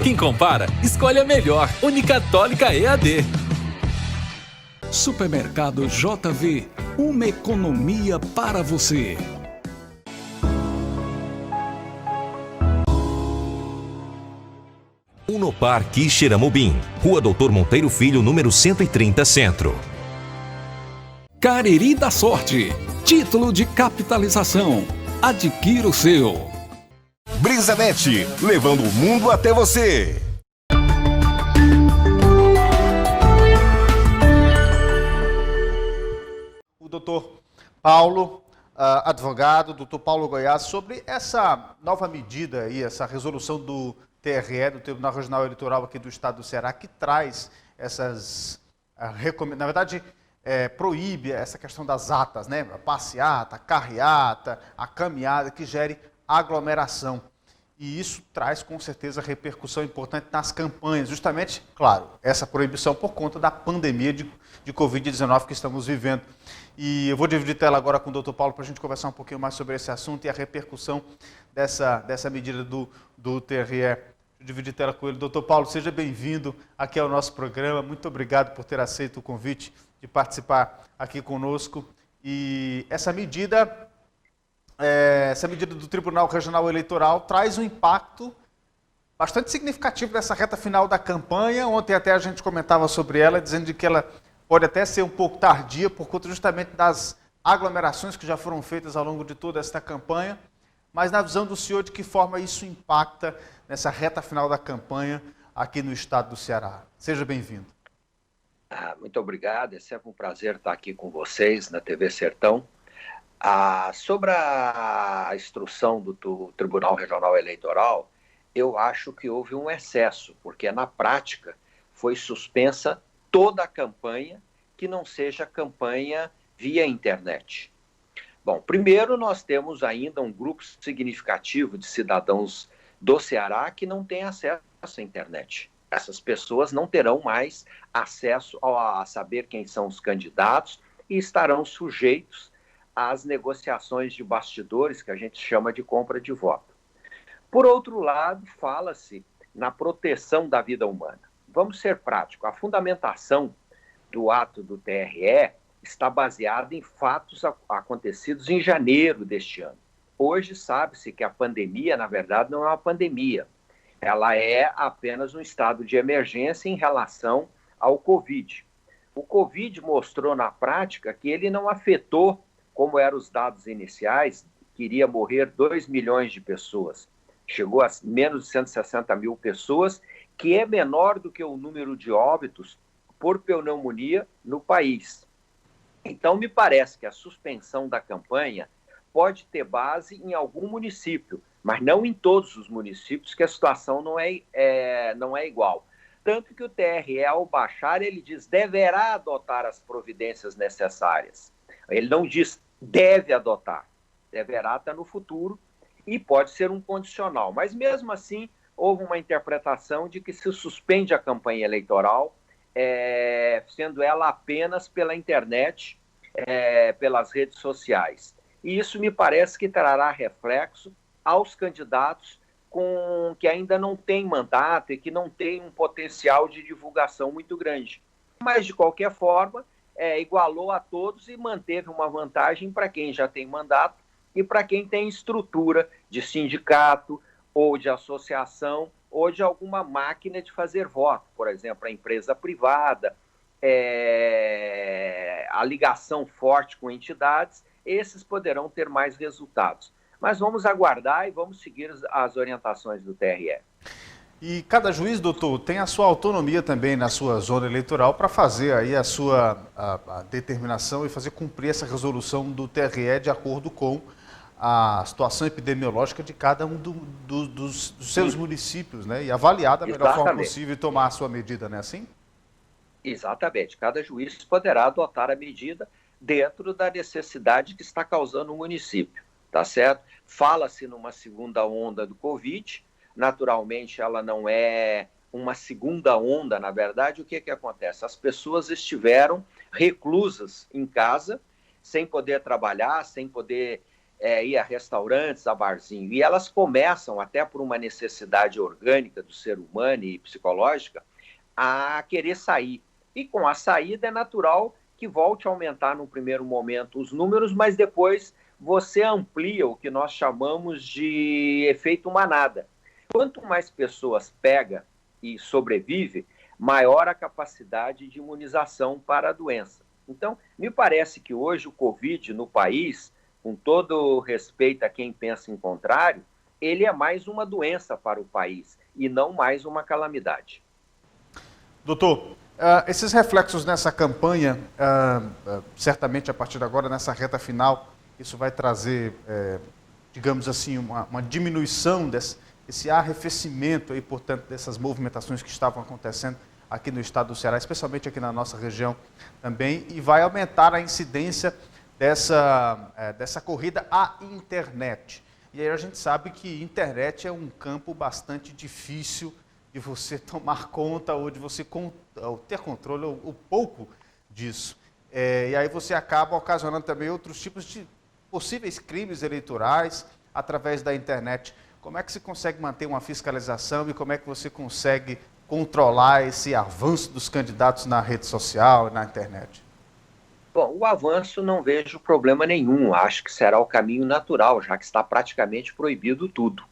Quem compara, escolhe a melhor. Unicatólica EAD. Supermercado JV, uma economia para você. Unopar Quixeramobim, Rua Doutor Monteiro Filho, número 130, Centro. Cariri da Sorte, título de capitalização. Adquira o seu. Brisanet, levando o mundo até você. O doutor Paulo, advogado, doutor Paulo Goiás, sobre essa nova medida aí, essa resolução do TRE, do Tribunal Regional Eleitoral aqui do Estado do Ceará, que traz essas recomendações, na verdade, proíbe essa questão das atas, né? A passeata, a carreata, a caminhada, que gere aglomeração. E isso traz, com certeza, repercussão importante nas campanhas. Justamente, claro, essa proibição por conta da pandemia de Covid-19 que estamos vivendo. E eu vou dividir tela agora com o doutor Paulo para a gente conversar um pouquinho mais sobre esse assunto e a repercussão dessa medida do TRE. Vou dividir tela com ele. Doutor Paulo, seja bem-vindo aqui ao nosso programa. Muito obrigado por ter aceito o convite de participar aqui conosco. E essa medida do Tribunal Regional Eleitoral traz um impacto bastante significativo nessa reta final da campanha. Ontem até a gente comentava sobre ela, dizendo que ela pode até ser um pouco tardia, por conta justamente das aglomerações que já foram feitas ao longo de toda esta campanha. Mas na visão do senhor, de que forma isso impacta nessa reta final da campanha aqui no estado do Ceará? Seja bem-vindo. Muito obrigado, é sempre um prazer estar aqui com vocês na TV Sertão. Sobre a instrução do Tribunal Regional Eleitoral, eu acho que houve um excesso, porque na prática foi suspensa toda a campanha que não seja campanha via internet. Bom, primeiro nós temos ainda um grupo significativo de cidadãos do Ceará que não tem acesso à internet. Essas pessoas não terão mais acesso a saber quem são os candidatos e estarão sujeitos às negociações de bastidores, que a gente chama de compra de voto. Por outro lado, fala-se na proteção da vida humana. Vamos ser práticos. A fundamentação do ato do TRE está baseada em fatos acontecidos em janeiro deste ano. Hoje sabe-se que a pandemia, na verdade, não é uma pandemia. Ela é apenas um estado de emergência em relação ao Covid. O Covid mostrou na prática que ele não afetou, como eram os dados iniciais, que iria morrer 2 milhões de pessoas. Chegou a menos de 160 mil pessoas, que é menor do que o número de óbitos por pneumonia no país. Então, me parece que a suspensão da campanha pode ter base em algum município, mas não em todos os municípios, que a situação não é igual. Tanto que o TRE, ao baixar, ele diz deverá adotar as providências necessárias. Ele não diz deve adotar, deverá estar no futuro e pode ser um condicional. Mas mesmo assim, houve uma interpretação de que se suspende a campanha eleitoral, sendo ela apenas pela internet, pelas redes sociais. E isso me parece que trará reflexo aos candidatos que ainda não têm mandato e que não têm um potencial de divulgação muito grande. Mas, de qualquer forma, igualou a todos e manteve uma vantagem para quem já tem mandato e para quem tem estrutura de sindicato ou de associação ou de alguma máquina de fazer voto, por exemplo, a empresa privada, a ligação forte com entidades, esses poderão ter mais resultados. Mas vamos aguardar e vamos seguir as orientações do TRE. E cada juiz, doutor, tem a sua autonomia também na sua zona eleitoral para fazer aí a sua determinação e fazer cumprir essa resolução do TRE de acordo com a situação epidemiológica de cada um dos seus municípios, né? E avaliar da melhor forma possível e tomar a sua medida, não é assim? Exatamente. Cada juiz poderá adotar a medida dentro da necessidade que está causando o município, tá certo? Fala-se numa segunda onda do Covid, naturalmente ela não é uma segunda onda, na verdade, o que acontece? As pessoas estiveram reclusas em casa, sem poder trabalhar, sem poder ir a restaurantes, a barzinho, e elas começam, até por uma necessidade orgânica do ser humano e psicológica, a querer sair. E com a saída é natural que volte a aumentar no primeiro momento os números, mas depois você amplia o que nós chamamos de efeito manada. Quanto mais pessoas pega e sobrevive, maior a capacidade de imunização para a doença. Então, me parece que hoje o Covid no país, com todo respeito a quem pensa em contrário, ele é mais uma doença para o país e não mais uma calamidade. Doutor, esses reflexos nessa campanha, certamente a partir de agora, nessa reta final, isso vai trazer, digamos assim, uma diminuição esse arrefecimento aí, portanto, dessas movimentações que estavam acontecendo aqui no estado do Ceará, especialmente aqui na nossa região também, e vai aumentar a incidência dessa corrida à internet. E aí a gente sabe que internet é um campo bastante difícil de você tomar conta ou de você ter controle ou pouco disso. E aí você acaba ocasionando também outros tipos de possíveis crimes eleitorais através da internet. Como é que se consegue manter uma fiscalização e como é que você consegue controlar esse avanço dos candidatos na rede social e na internet? Bom, o avanço não vejo problema nenhum. Acho que será o caminho natural, já que está praticamente proibido tudo.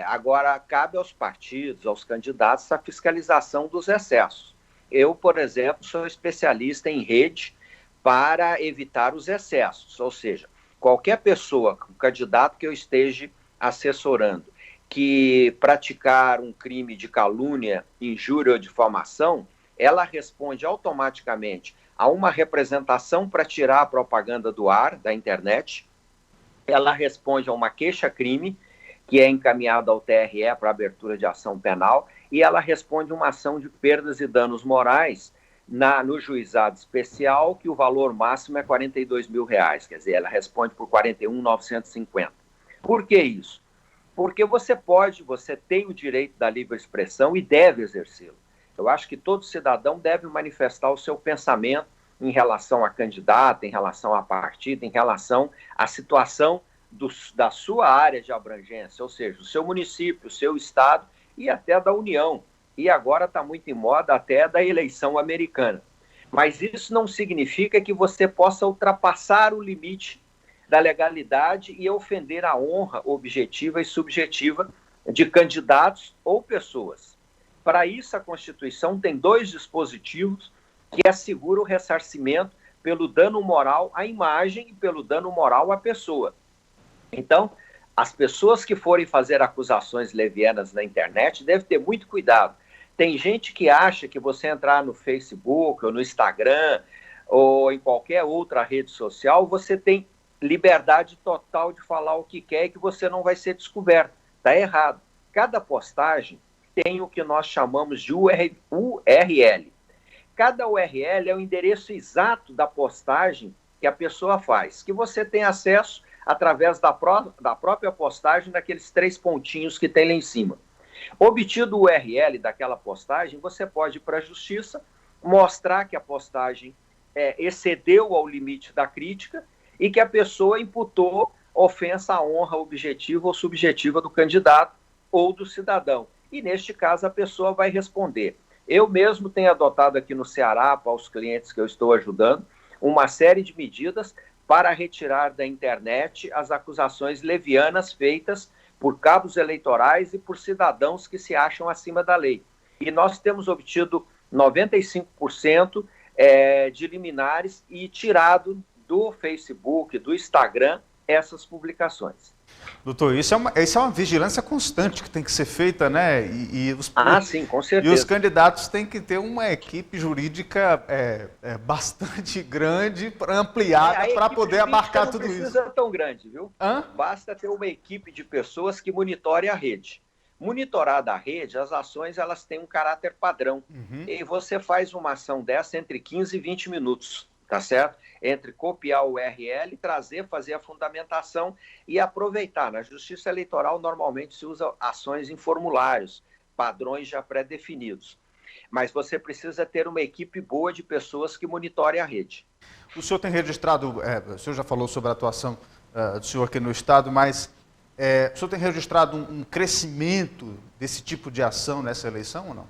Agora, cabe aos partidos, aos candidatos, a fiscalização dos excessos. Eu, por exemplo, sou especialista em rede para evitar os excessos, ou seja, qualquer pessoa, um candidato que eu esteja assessorando, que praticar um crime de calúnia, injúria ou difamação, ela responde automaticamente a uma representação para tirar a propaganda do ar, da internet, ela responde a uma queixa-crime, que é encaminhada ao TRE para abertura de ação penal, e ela responde uma ação de perdas e danos morais no juizado especial, que o valor máximo é R$ 42 mil, quer dizer, ela responde por 41.950. Por que isso? Porque você tem o direito da livre expressão e deve exercê-lo. Eu acho que todo cidadão deve manifestar o seu pensamento em relação a candidato, em relação a partido, em relação à situação da sua área de abrangência, ou seja, o seu município, o seu estado e até da União. E agora está muito em moda até da eleição americana. Mas isso não significa que você possa ultrapassar o limite da legalidade e ofender a honra objetiva e subjetiva de candidatos ou pessoas. Para isso, a Constituição tem 2 dispositivos que asseguram o ressarcimento pelo dano moral à imagem e pelo dano moral à pessoa. Então, as pessoas que forem fazer acusações levianas na internet devem ter muito cuidado. Tem gente que acha que você entrar no Facebook ou no Instagram ou em qualquer outra rede social, você tem liberdade total de falar o que quer e que você não vai ser descoberto. Está errado. Cada postagem tem o que nós chamamos de URL. Cada URL é o endereço exato da postagem que a pessoa faz, que você tem acesso através da própria postagem, daqueles 3 pontinhos que tem lá em cima. Obtido o URL daquela postagem, você pode ir para a justiça, mostrar que a postagem excedeu ao limite da crítica e que a pessoa imputou ofensa à honra objetiva ou subjetiva do candidato ou do cidadão. E, neste caso, a pessoa vai responder. Eu mesmo tenho adotado aqui no Ceará, para os clientes que eu estou ajudando, uma série de medidas para retirar da internet as acusações levianas feitas por cabos eleitorais e por cidadãos que se acham acima da lei. E nós temos obtido 95% de liminares e tirado do Facebook, do Instagram, essas publicações. Doutor, isso é uma vigilância constante que tem que ser feita, né? Sim, com certeza. E os candidatos têm que ter uma equipe jurídica bastante grande, ampliada, para poder abarcar tudo isso. Não precisa tão grande, viu? Basta ter uma equipe de pessoas que monitore a rede. Monitorada a rede, as ações elas têm um caráter padrão. E você faz uma ação dessa entre 15 e 20 minutos, tá certo? Entre copiar o URL, fazer a fundamentação e aproveitar. Na Justiça Eleitoral, normalmente se usa ações em formulários, padrões já pré-definidos. mas você precisa ter uma equipe boa de pessoas que monitorem a rede. O senhor tem registrado, o senhor já falou sobre a atuação do senhor aqui no Estado, mas o senhor tem registrado um crescimento desse tipo de ação nessa eleição ou não?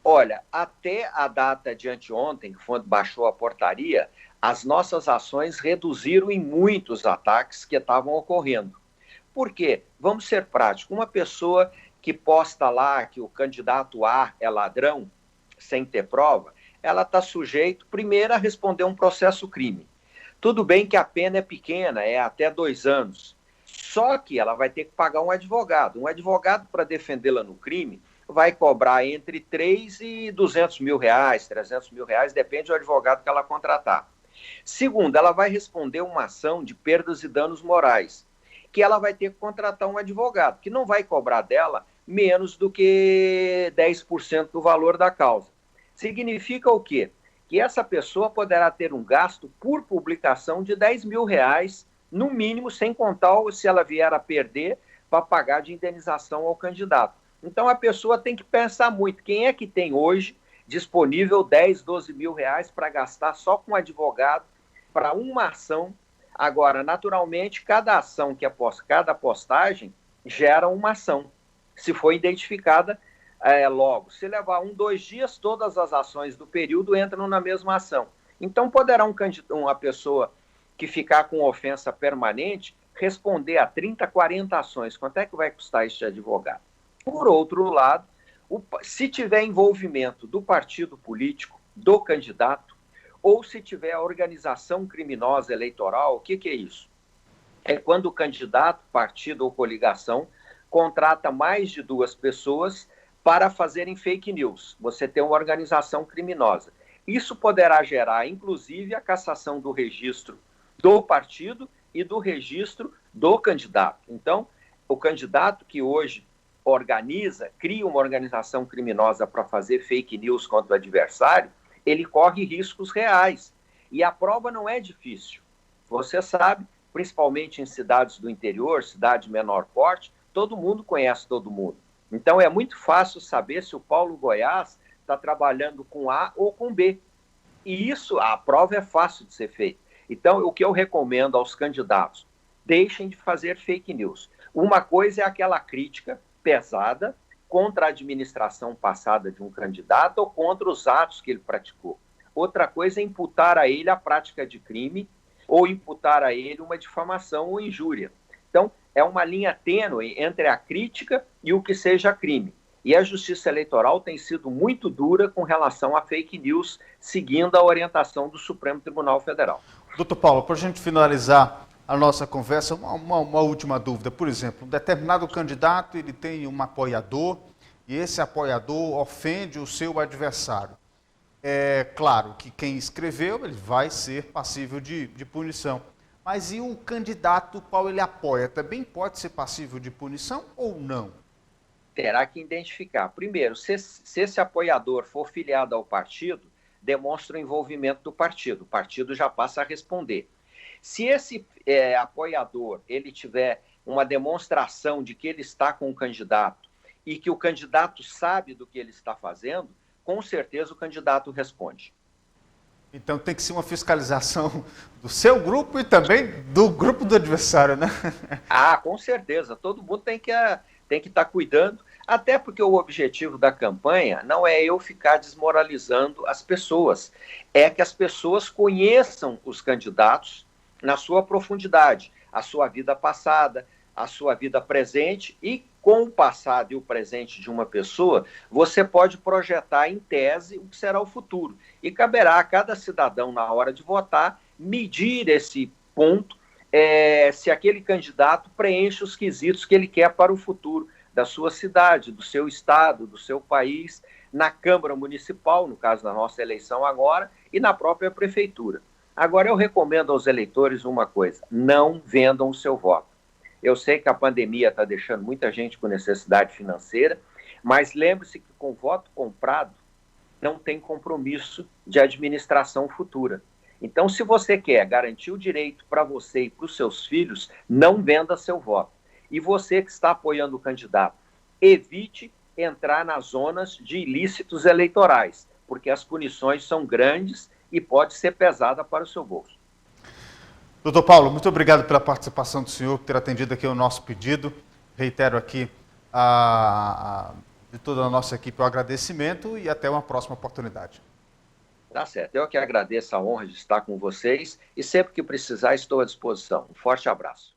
Olha, até a data de anteontem, que foi quando baixou a portaria, as nossas ações reduziram em muitos ataques que estavam ocorrendo. Por quê? Vamos ser práticos. Uma pessoa que posta lá que o candidato A é ladrão, sem ter prova, ela está sujeita, primeiro, a responder um processo crime. Tudo bem que a pena é pequena, é até 2 anos. Só que ela vai ter que pagar um advogado. Um advogado, para defendê-la no crime, vai cobrar entre 3 e 200 mil reais, 300 mil reais, depende do advogado que ela contratar. Segundo, ela vai responder uma ação de perdas e danos morais, que ela vai ter que contratar um advogado, que não vai cobrar dela menos do que 10% do valor da causa. Significa o quê? Que essa pessoa poderá ter um gasto por publicação de 10 mil reais, no mínimo, sem contar se ela vier a perder para pagar de indenização ao candidato. Então, a pessoa tem que pensar muito. Quem é que tem hoje disponível 10, 12 mil reais para gastar só com advogado para uma ação? Agora, naturalmente, cada ação cada postagem gera uma ação, se for identificada logo. Se levar 1, 2 dias, todas as ações do período entram na mesma ação. Então, poderá uma pessoa que ficar com ofensa permanente responder a 30, 40 ações. Quanto é que vai custar este advogado? Por outro lado, se tiver envolvimento do partido político, do candidato, ou se tiver a organização criminosa eleitoral, o que é isso? É quando o candidato, partido ou coligação contrata mais de 2 pessoas para fazerem fake news. Você tem uma organização criminosa. Isso poderá gerar, inclusive, a cassação do registro do partido e do registro do candidato. Então, o candidato que hoje cria uma organização criminosa para fazer fake news contra o adversário, ele corre riscos reais. E a prova não é difícil. Você sabe, principalmente em cidades do interior, cidade de menor porte, todo mundo conhece todo mundo. Então é muito fácil saber se o Paulo Goiás está trabalhando com A ou com B. E isso, a prova é fácil de ser feita. Então, o que eu recomendo aos candidatos, deixem de fazer fake news. Uma coisa é aquela crítica pesada contra a administração passada de um candidato ou contra os atos que ele praticou. Outra coisa é imputar a ele a prática de crime ou imputar a ele uma difamação ou injúria. Então, é uma linha tênue entre a crítica e o que seja crime. E a Justiça Eleitoral tem sido muito dura com relação a fake news, seguindo a orientação do Supremo Tribunal Federal. Doutor Paulo, para a gente finalizar a nossa conversa, uma última dúvida. Por exemplo, um determinado candidato ele tem um apoiador e esse apoiador ofende o seu adversário. É claro que quem escreveu ele vai ser passível de punição. Mas e o candidato qual ele apoia? Também pode ser passível de punição ou não? Terá que identificar. Primeiro, se esse apoiador for filiado ao partido, demonstra o envolvimento do partido. O partido já passa a responder. Se esse apoiador ele tiver uma demonstração de que ele está com o candidato e que o candidato sabe do que ele está fazendo, com certeza o candidato responde. Então tem que ser uma fiscalização do seu grupo e também do grupo do adversário, né? Ah, com certeza. Todo mundo tem que estar cuidando, até porque o objetivo da campanha não é eu ficar desmoralizando as pessoas, é que as pessoas conheçam os candidatos na sua profundidade, a sua vida passada, a sua vida presente, e com o passado e o presente de uma pessoa, você pode projetar em tese o que será o futuro. E caberá a cada cidadão, na hora de votar, medir esse ponto, se aquele candidato preenche os quesitos que ele quer para o futuro da sua cidade, do seu estado, do seu país, na Câmara Municipal, no caso da nossa eleição agora, e na própria Prefeitura. Agora, eu recomendo aos eleitores uma coisa: não vendam o seu voto. Eu sei que a pandemia está deixando muita gente com necessidade financeira, mas lembre-se que com voto comprado não tem compromisso de administração futura. Então, se você quer garantir o direito para você e para os seus filhos, não venda seu voto. E você que está apoiando o candidato, evite entrar nas zonas de ilícitos eleitorais, porque as punições são grandes e pode ser pesada para o seu bolso. Doutor Paulo, muito obrigado pela participação do senhor, por ter atendido aqui o nosso pedido. Reitero aqui de toda a nossa equipe o agradecimento e até uma próxima oportunidade. Tá certo. Eu que agradeço a honra de estar com vocês e sempre que precisar estou à disposição. Um forte abraço.